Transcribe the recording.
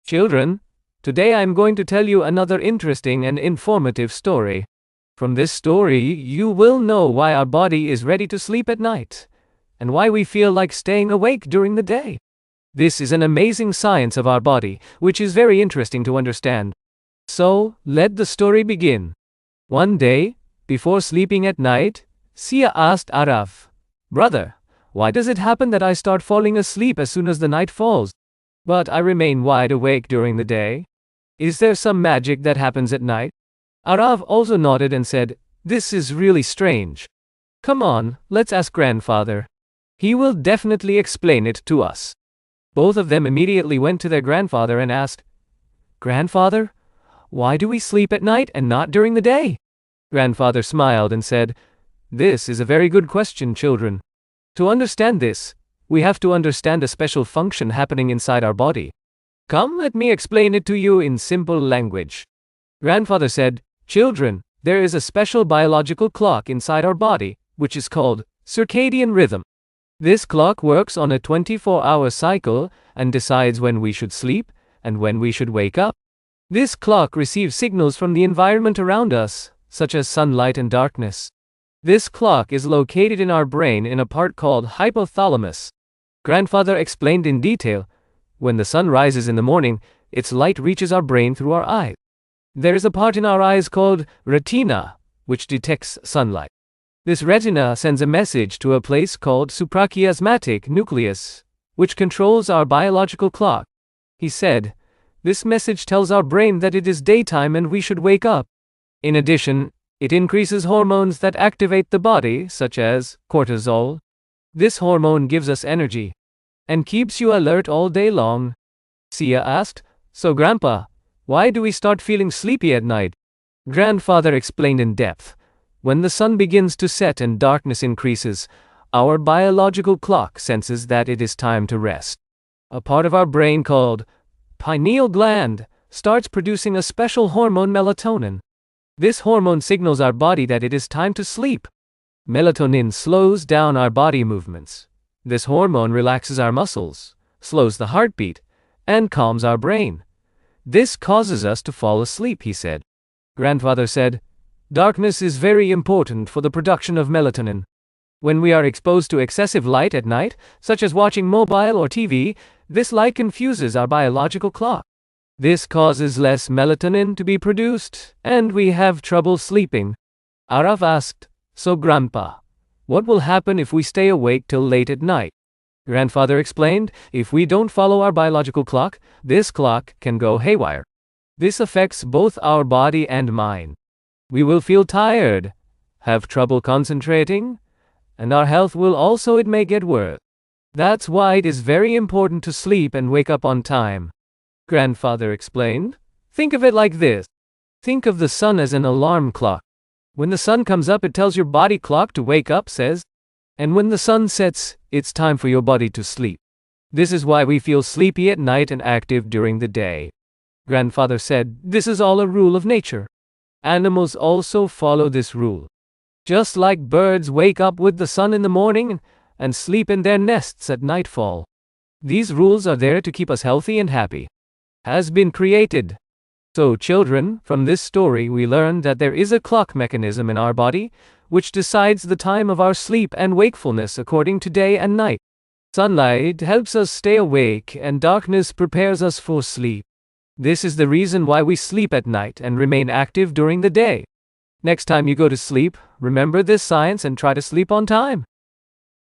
Children, today I am going to tell you another interesting and informative story. From this story, you will know why our body is ready to sleep at night, and why we feel like staying awake during the day. This is an amazing science of our body, which is very interesting to understand. So, let the story begin. One day, before sleeping at night, Sia asked Araf, "Brother, why does it happen that I start falling asleep as soon as the night falls, but I remain wide awake during the day? Is there some magic that happens at night?" Araf also nodded and said, "This is really strange. Come on, let's ask grandfather. He will definitely explain it to us." Both of them immediately went to their grandfather and asked, "Grandfather, why do we sleep at night and not during the day?" Grandfather smiled and said, "This is a very good question, children. To understand this, we have to understand a special function happening inside our body. Come, let me explain it to you in simple language." Grandfather said, "Children, there is a special biological clock inside our body, which is called circadian rhythm. This clock works on a 24-hour cycle and decides when we should sleep and when we should wake up. This clock receives signals from the environment around us, such as sunlight and darkness. This clock is located in our brain in a part called hypothalamus." Grandfather explained in detail, "When the sun rises in the morning, its light reaches our brain through our eyes. There is a part in our eyes called retina, which detects sunlight. This retina sends a message to a place called suprachiasmatic nucleus, which controls our biological clock." He said, "This message tells our brain that it is daytime and we should wake up. In addition, it increases hormones that activate the body, such as cortisol. This hormone gives us energy and keeps you alert all day long." Sia asked, "So Grandpa, why do we start feeling sleepy at night?" Grandfather explained in depth, "When the sun begins to set and darkness increases, our biological clock senses that it is time to rest. A part of our brain called pineal gland starts producing a special hormone, melatonin. This hormone signals our body that it is time to sleep. Melatonin slows down our body movements. This hormone relaxes our muscles, slows the heartbeat, and calms our brain. This causes us to fall asleep," he said. Grandfather said, "Darkness is very important for the production of melatonin. When we are exposed to excessive light at night, such as watching mobile or TV, this light confuses our biological clock. This causes less melatonin to be produced, and we have trouble sleeping." Araf asked, "So Grandpa, what will happen if we stay awake till late at night?" Grandfather explained, "If we don't follow our biological clock, this clock can go haywire. This affects both our body and mind. We will feel tired, have trouble concentrating, and our health will also, it may get worse. That's why it is very important to sleep and wake up on time." Grandfather explained, "Think of it like this. Think of the sun as an alarm clock. When the sun comes up, it tells your body clock to wake up, says, and when the sun sets, it's time for your body to sleep. This is why we feel sleepy at night and active during the day." Grandfather said, "This is all a rule of nature. Animals also follow this rule. Just like birds wake up with the sun in the morning and sleep in their nests at nightfall. These rules are there to keep us healthy and happy. Has been created." So children, from this story we learn that there is a clock mechanism in our body, which decides the time of our sleep and wakefulness according to day and night. Sunlight helps us stay awake and darkness prepares us for sleep. This is the reason why we sleep at night and remain active during the day. Next time you go to sleep, remember this science and try to sleep on time.